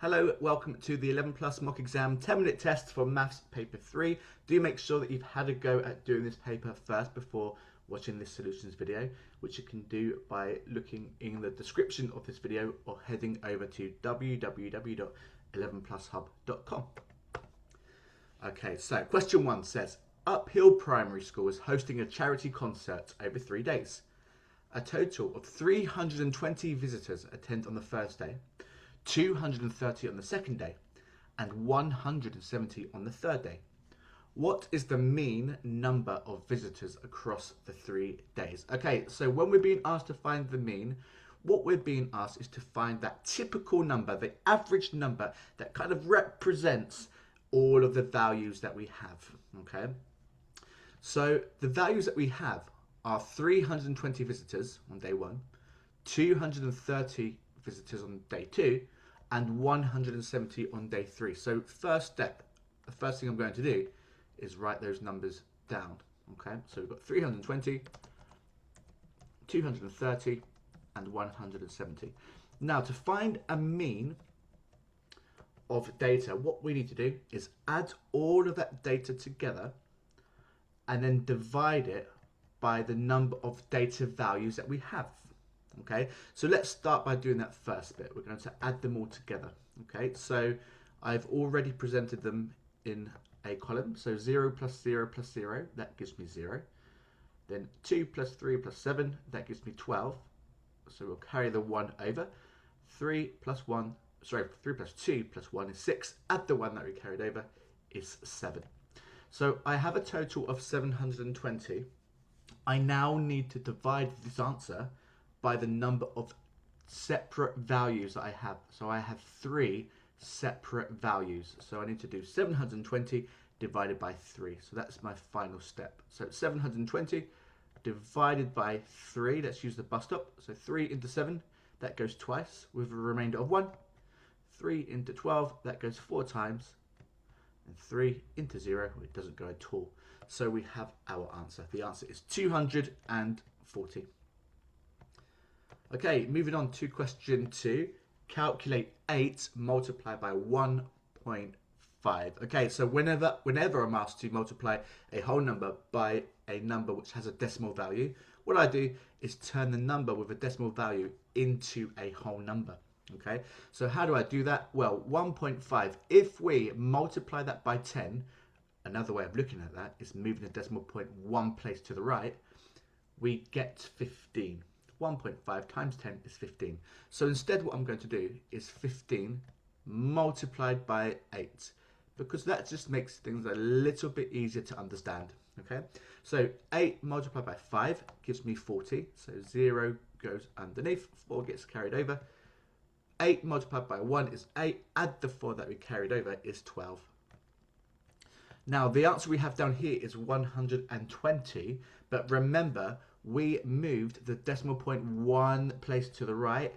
Hello, welcome to the 11 Plus mock exam 10-minute test for Maths Paper 3. Do make sure that you've had a go at doing this paper first before watching this solutions video, which you can do by looking in the description of this video or heading over to www.11plushub.com. Okay, so question 1 says, Uphill Primary School is hosting a charity concert over 3 days. A total of 320 visitors attend on the first day, 230 on the second day, and 170 on the third day. What is the mean number of visitors across the 3 days? Okay, so when we're being asked to find the mean, what we're being asked is to find that typical number, the average number that kind of represents all of the values that we have, okay? So the values that we have are 320 visitors on day 1, 230 visitors on day 2, and 170 on day 3. So first step, the first thing I'm going to do is write those numbers down. Okay, so we've got 320, 230, and 170. Now to find a mean of data, what we need to do is add all of that data together and then divide it by the number of data values that we have. Okay, so let's start by doing that first bit. We're going to add them all together. Okay, so I've already presented them in a column. So 0 plus 0 plus 0, that gives me 0. Then 2 plus 3 plus 7, that gives me 12. So we'll carry the 1 over. 3 plus 2 plus 1 is 6. Add the 1 that we carried over is 7. So I have a total of 720. I now need to divide this answer by the number of separate values that I have. So I have 3 separate values. So I need to do 720 divided by 3. So that's my final step. So 720 divided by 3. Let's use the bus stop. So 3 into 7, that goes twice with a remainder of 1. 3 into 12, that goes 4 times. And 3 into 0, it doesn't go at all. So we have our answer. The answer is 240. Okay, moving on to question 2. Calculate 8 multiplied by 1.5. Okay, so whenever I'm asked to multiply a whole number by a number which has a decimal value, what I do is turn the number with a decimal value into a whole number. Okay, so how do I do that? Well, 1.5, if we multiply that by 10, another way of looking at that is moving the decimal point 1 place to the right, we get 15. 1.5 times 10 is 15. So instead what I'm going to do is 15 multiplied by 8, because that just makes things a little bit easier to understand. Okay, so 8 multiplied by 5 gives me 40, so 0 goes underneath, 4 gets carried over. 8 multiplied by 1 is 8, add the 4 that we carried over is 12. Now the answer we have down here is 120, but remember we moved the decimal point 1 place to the right,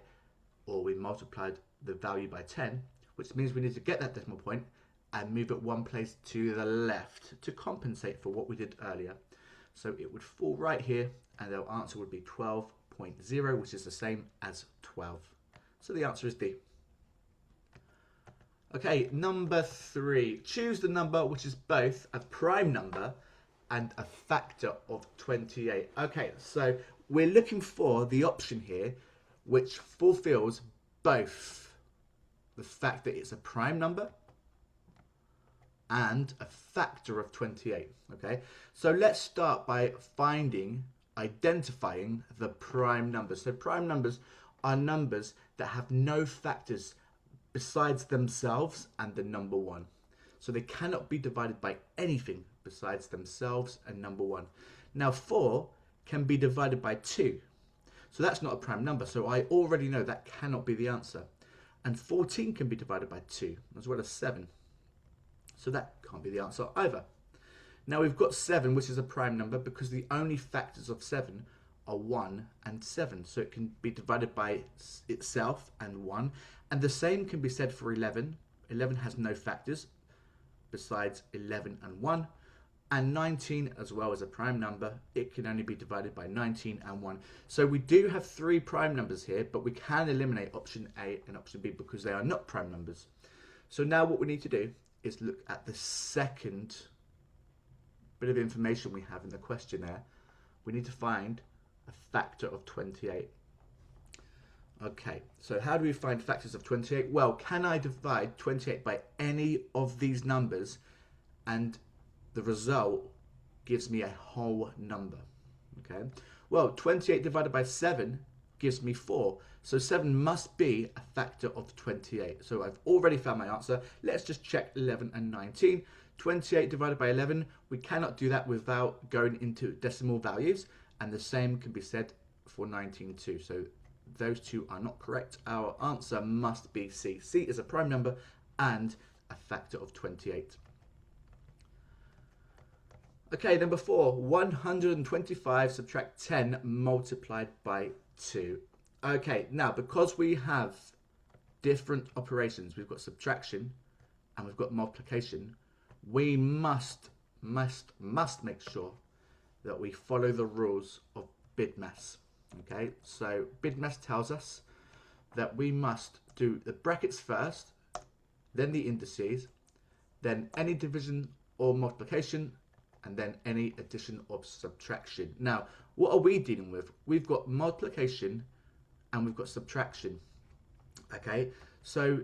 or we multiplied the value by 10, which means we need to get that decimal point and move it 1 place to the left to compensate for what we did earlier. So it would fall right here and our answer would be 12.0, which is the same as 12. So the answer is D. Okay, number 3. Choose the number which is both a prime number and a factor of 28. Okay, so we're looking for the option here which fulfills both the fact that it's a prime number and a factor of 28. Okay, so let's start by identifying the prime numbers. So prime numbers are numbers that have no factors besides themselves and the number 1. So they cannot be divided by anything besides themselves and number 1. Now 4 can be divided by 2. So that's not a prime number. So I already know that cannot be the answer. And 14 can be divided by 2, as well as 7. So that can't be the answer either. Now we've got 7, which is a prime number, because the only factors of 7 are 1 and 7. So it can be divided by itself and 1. And the same can be said for 11. 11 has no factors besides 11 and 1. And 19 as well as a prime number, it can only be divided by 19 and 1. So we do have 3 prime numbers here, but we can eliminate option A and option B because they are not prime numbers. So now what we need to do is look at the second bit of information we have in the questionnaire. We need to find a factor of 28. Okay, so how do we find factors of 28? Well, can I divide 28 by any of these numbers and the result gives me a whole number? Okay, well, 28 divided by 7 gives me 4. So 7 must be a factor of 28. So I've already found my answer. Let's just check 11 and 19. 28 divided by 11, we cannot do that without going into decimal values. And the same can be said for 19 too. So those two are not correct. Our answer must be C. C is a prime number and a factor of 28. Okay, number 4, 125 subtract 10 multiplied by 2. Okay, now because we have different operations, we've got subtraction and we've got multiplication, we must make sure that we follow the rules of BIDMAS. Okay, so BIDMAS tells us that we must do the brackets first, then the indices, then any division or multiplication, and then any addition or subtraction. Now, what are we dealing with? We've got multiplication and we've got subtraction. Okay, so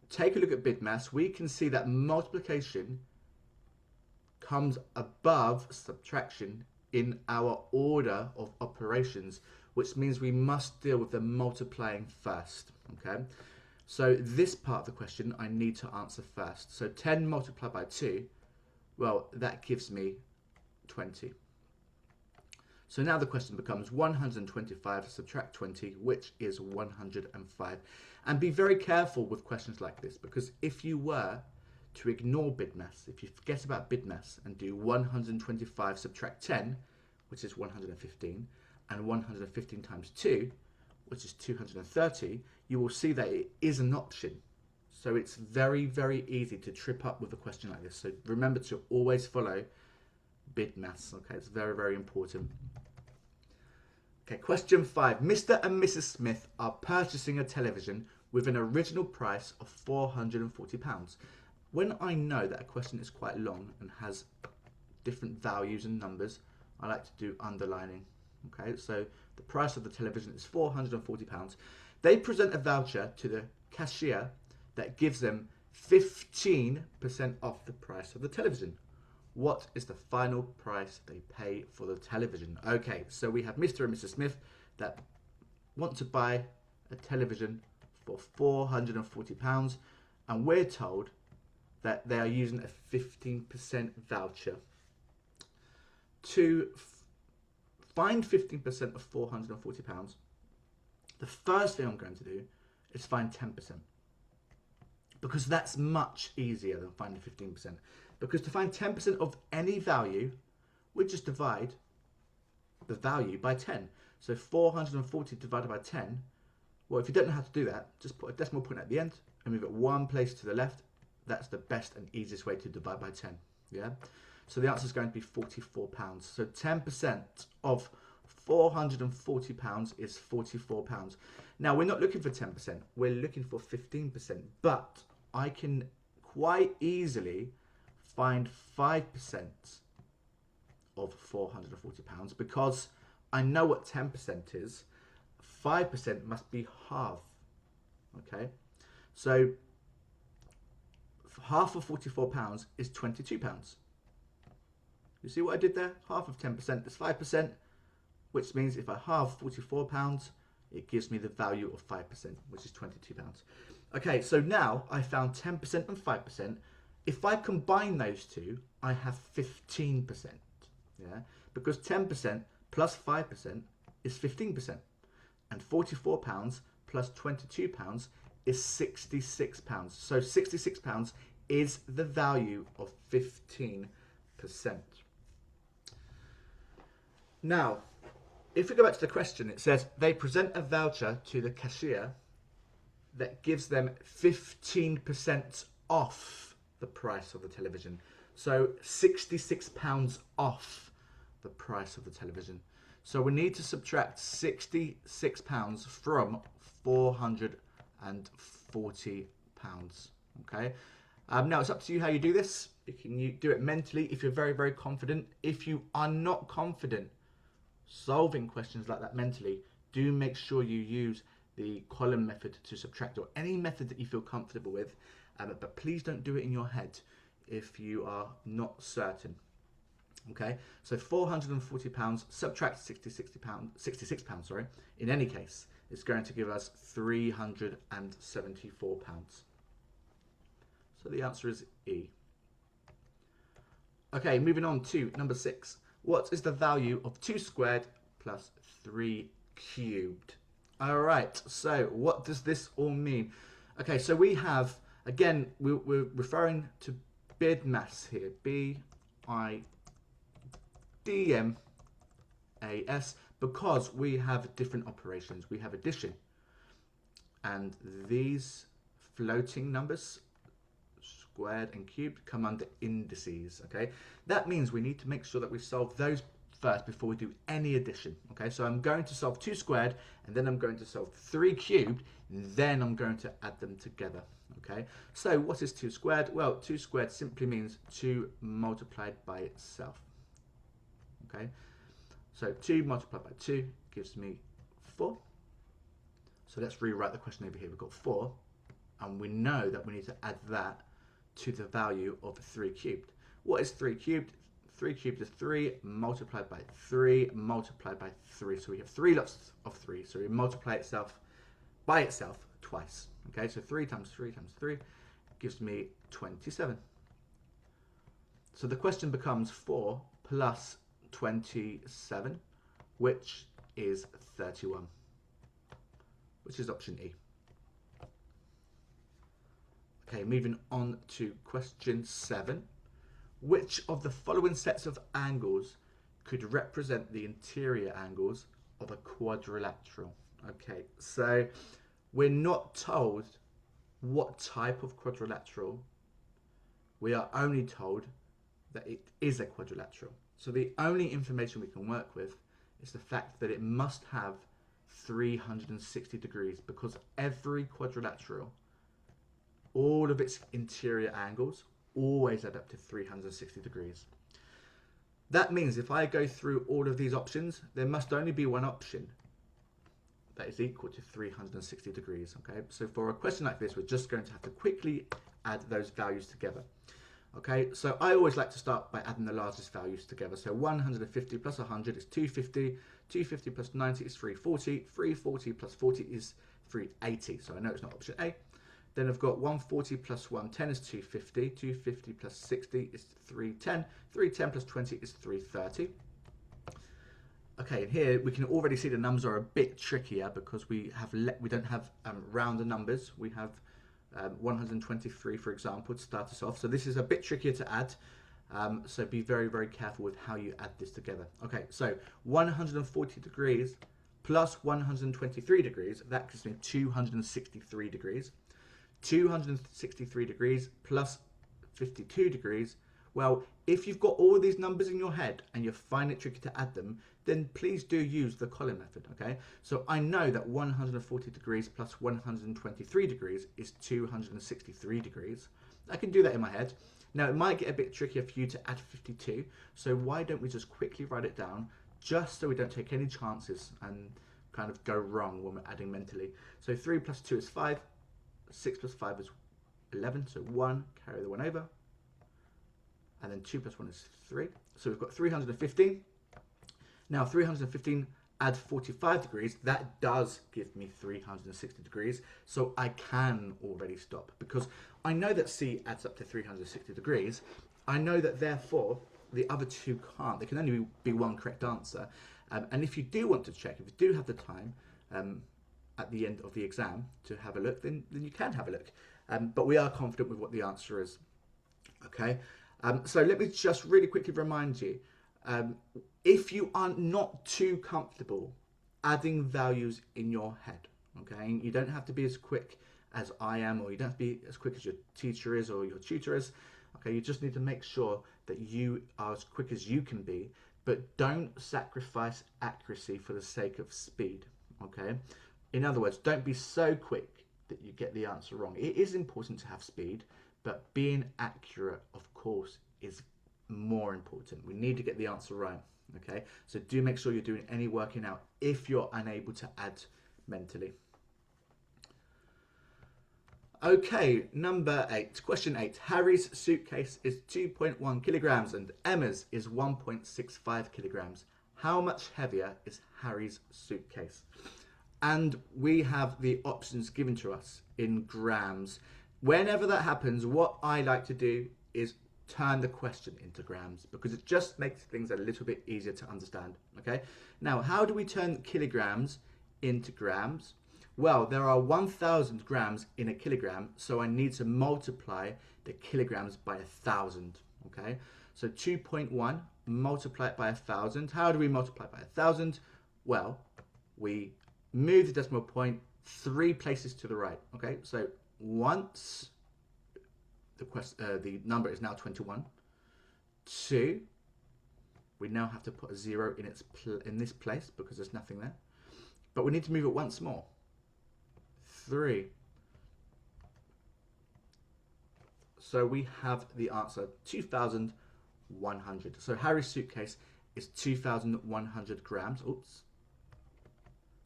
take a look at BIDMAS. We can see that multiplication comes above subtraction in our order of operations, which means we must deal with the multiplying first. Okay, so this part of the question I need to answer first. So 10 multiplied by 2, well, that gives me 20. So now the question becomes 125 subtract 20, which is 105. And be very careful with questions like this, because if you were to ignore BIDMAS, if you forget about BIDMAS and do 125 subtract 10, which is 115, and 115 times 2, which is 230, you will see that it is an option. So it's very, very easy to trip up with a question like this. So remember to always follow BIDMAS. Okay, it's very, very important. Okay, question 5. Mr. and Mrs. Smith are purchasing a television with an original price of £440. When I know that a question is quite long and has different values and numbers, I like to do underlining. Okay, so the price of the television is £440. They present a voucher to the cashier that gives them 15% off the price of the television. What is the final price they pay for the television? Okay, so we have Mr. and Mrs. Smith that want to buy a television for £440, and we're told that they are using a 15% voucher. To find 15% of £440, the first thing I'm going to do is find 10%. Because that's much easier than finding 15%. Because to find 10% of any value, we just divide the value by 10. So 440 divided by 10, well, if you don't know how to do that, just put a decimal point at the end and move it one place to the left. That's the best and easiest way to divide by 10. Yeah. So the answer is going to be £44. So 10% of £440 is £44. Now, we're not looking for 10%. We're looking for 15%. But I can quite easily find 5% of £440 because I know what 10% is. 5% must be half. Okay. So half of £44 is £22. You see what I did there? Half of 10% is 5%, which means if I halve £44, it gives me the value of 5%, which is £22. Okay, so now I found 10% and 5%. If I combine those two, I have 15%. Yeah, because 10% plus 5% is 15%, and £44 plus £22 is £66. So £66 is the value of 15%. Now, if we go back to the question, it says they present a voucher to the cashier that gives them 15% off the price of the television. So £66 off the price of the television. So we need to subtract £66 from £440. Okay. Now it's up to you how you do this. You can do it mentally if you're very, very confident. If you are not confident solving questions like that mentally, do make sure you use the column method to subtract, or any method that you feel comfortable with. But please don't do it in your head if you are not certain. Okay, so £440 subtract £66, sorry, in any case, it's going to give us £374. So the answer is E. Okay, moving on to number 6. What is the value of 2 squared plus 3 cubed? All right, so what does this all mean? Okay, so we have, again, we're referring to BIDMAS here, BIDMAS, because we have different operations. We have addition, and these floating numbers, squared and cubed, come under indices. Okay, that means we need to make sure that we solve those first before we do any addition. Okay, so I'm going to solve 2 squared, and then I'm going to solve 3 cubed, and then I'm going to add them together. Okay, so what is 2 squared? Well, 2 squared simply means 2 multiplied by itself. Okay, so 2 multiplied by 2 gives me 4. So let's rewrite the question over here. We've got 4, and we know that we need to add that to the value of 3 cubed. What is 3 cubed? 3 cubed is 3 multiplied by 3 multiplied by 3. So we have 3 lots of 3. So we multiply itself by itself twice. Okay, so 3 times 3 times 3 gives me 27. So the question becomes 4 plus 27, which is 31, which is option E. Okay, moving on to question 7. Which of the following sets of angles could represent the interior angles of a quadrilateral? Okay, so we're not told what type of quadrilateral. We are only told that it is a quadrilateral. So the only information we can work with is the fact that it must have 360 degrees, because every quadrilateral, all of its interior angles always add up to 360 degrees. That means if I go through all of these options, there must only be one option that is equal to 360 degrees. Okay, so for a question like this, we're just going to have to quickly add those values together. Okay, so I always like to start by adding the largest values together. So 150 plus 100 is 250, 250 plus 90 is 340, 340 plus 40 is 380. So I know it's not option A. Then I've got 140 plus 110 is 250, 250 plus 60 is 310, 310 plus 20 is 330. Okay, and here we can already see the numbers are a bit trickier because we don't have rounder numbers. We have 123, for example, to start us off. So this is a bit trickier to add. So be very, very careful with how you add this together. Okay, so 140 degrees plus 123 degrees, that gives me 263 degrees. 263 degrees plus 52 degrees. Well, if you've got all of these numbers in your head and you find it tricky to add them, then please do use the column method, okay? So I know that 140 degrees plus 123 degrees is 263 degrees. I can do that in my head. Now, it might get a bit trickier for you to add 52, so why don't we just quickly write it down, just so we don't take any chances and kind of go wrong when we're adding mentally. So 3 plus 2 is 5, 6 plus 5 is 11, so 1, carry the 1 over, and then 2 plus 1 is 3. So we've got 315. Now 315 add 45 degrees, that does give me 360 degrees. So I can already stop because I know that C adds up to 360 degrees. I know that therefore the other two can't. There can only be one correct answer. And if you do want to check, if you do have the time at the end of the exam to have a look, then you can have a look. But we are confident with what the answer is. Okay. So let me just really quickly remind you, if you are not too comfortable adding values in your head, okay, you don't have to be as quick as I am, or you don't have to be as quick as your teacher is or your tutor is, Okay, you just need to make sure that you are as quick as you can be, but don't sacrifice accuracy for the sake of speed. Okay, in other words, don't be so quick that you get the answer wrong. It is important to have speed, but being accurate, of course, is more important. We need to get the answer right. Okay, so do make sure you're doing any working out if you're unable to add mentally. Okay, number 8. Question 8. Harry's suitcase is 2.1 kilograms and Emma's is 1.65 kilograms. How much heavier is Harry's suitcase? And we have the options given to us in grams. Whenever that happens, what I like to do is turn the question into grams because it just makes things a little bit easier to understand. Okay, now how do we turn kilograms into grams? Well, there are 1,000 grams in a kilogram, so I need to multiply the kilograms by 1,000. Okay, so 2.1 multiply it by 1,000. How do we multiply it by 1,000? Well, we move the decimal point 3 places to the right. Okay, so once the number is now 21. 2, we now have to put a 0 in this place because there's nothing there. But we need to move it once more. 3. So we have the answer 2,100. So Harry's suitcase is 2,100 grams. Oops.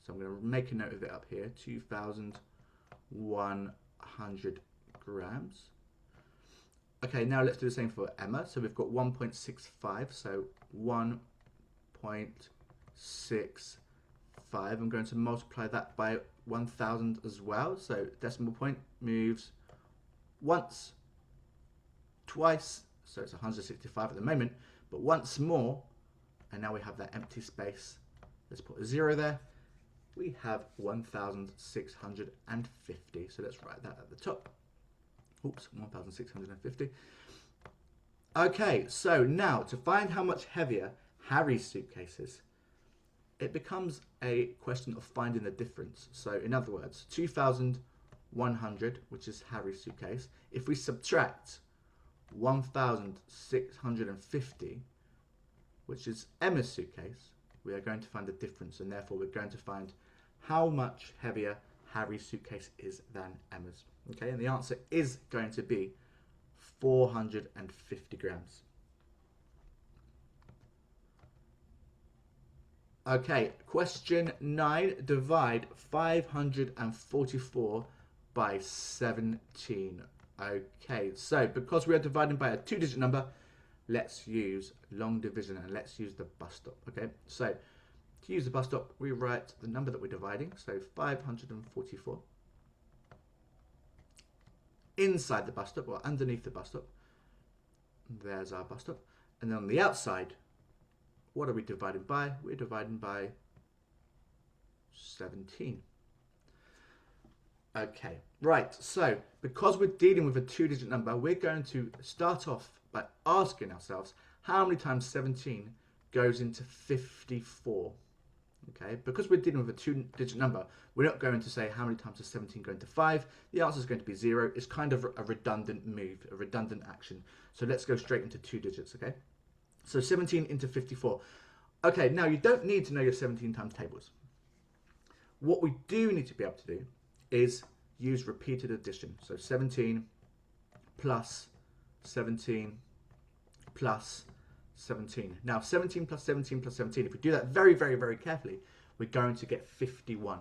So I'm going to make a note of it up here. 2,100 grams. Okay, now let's do the same for Emma. So we've got 1.65, so 1.65. I'm going to multiply that by 1,000 as well. So decimal point moves once, twice, so it's 165 at the moment, but once more, and now we have that empty space. Let's put a 0 there. We have 1,650. So let's write that at the top. Oops, 1,650. Okay, so now to find how much heavier Harry's suitcase is, it becomes a question of finding the difference. So in other words, 2,100, which is Harry's suitcase, if we subtract 1,650, which is Emma's suitcase, we are going to find the difference, and therefore we're going to find how much heavier Harry's suitcase is than Emma's. Okay, and the answer is going to be 450 grams. Okay, question 9. Divide 544 by 17. Okay, so because we are dividing by a 2-digit number, let's use long division and let's use the bus stop. Okay, so to use the bus stop, we write the number that we're dividing, so 544. Inside the bus stop, or underneath the bus stop, there's our bus stop. And then on the outside, what are we dividing by? We're dividing by 17. Okay, right, so because we're dealing with a 2-digit number, we're going to start off by asking ourselves how many times 17 goes into 54. Okay, because we're dealing with a 2-digit number, we're not going to say how many times does 17 go into 5. The answer is going to be 0. It's kind of a redundant move, a redundant action. So let's go straight into 2 digits, okay? So 17 into 54. Okay, now you don't need to know your 17 times tables. What we do need to be able to do is use repeated addition. So 17 plus 17 plus 17. Now 17 plus 17 plus 17, if we do that very, very, very carefully, we're going to get 51.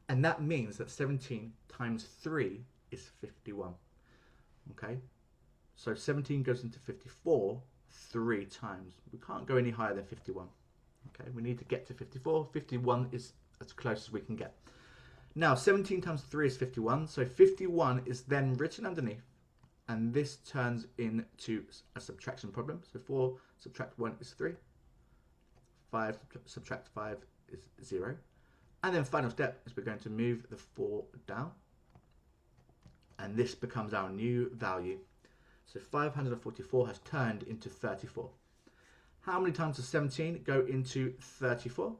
And that means that 17 times 3 is 51. Okay? So 17 goes into 54 3 times. We can't go any higher than 51. Okay? We need to get to 54. 51 is as close as we can get. Now 17 times 3 is 51. So 51 is then written underneath. And this turns into a subtraction problem. So 4 subtract 1 is 3. 5 subtract 5 is 0. And then final step is we're going to move the 4 down. And this becomes our new value. So 544 has turned into 34. How many times does 17 go into 34?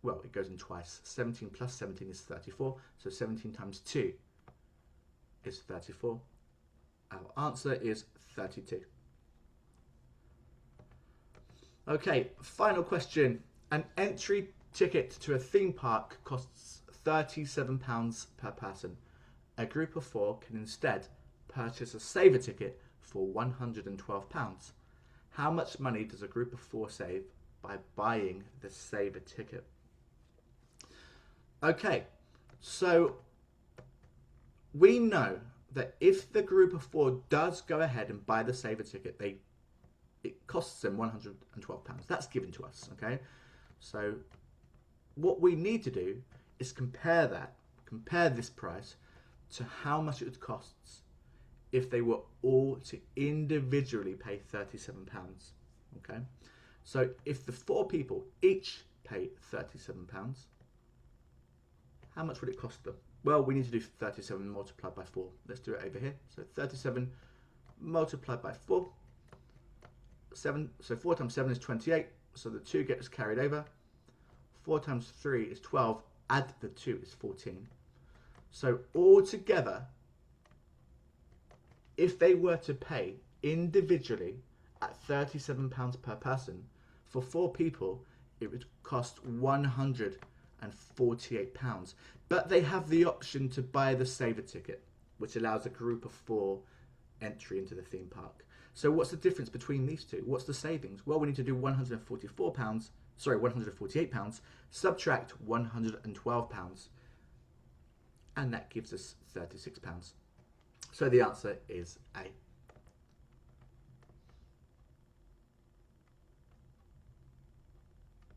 Well, it goes in twice. 17 plus 17 is 34. So 17 times 2 is 34. Our answer is 32. Okay, final question. An entry ticket to a theme park costs £37 per person. A group of 4 can instead purchase a saver ticket for £112. How much money does a group of 4 save by buying the saver ticket? Okay, so we know that if the group of 4 does go ahead and buy the saver ticket, it costs them £112. That's given to us, okay? So what we need to do is compare this price to how much it would cost if they were all to individually pay £37, okay? So if the 4 people each pay £37, how much would it cost them? Well, we need to do 37 multiplied by 4. Let's do it over here. So 37 multiplied by 4. 7. So 4 times 7 is 28. So the 2 gets carried over. 4 times 3 is 12. Add the 2 is 14. So altogether, if they were to pay individually at £37 per person, for 4 people, it would cost £148. But they have the option to buy the saver ticket, which allows a group of 4 entry into the theme park. So what's the difference between these two? What's the savings? Well, we need to do £148, subtract £112, and that gives us £36. So the answer is A.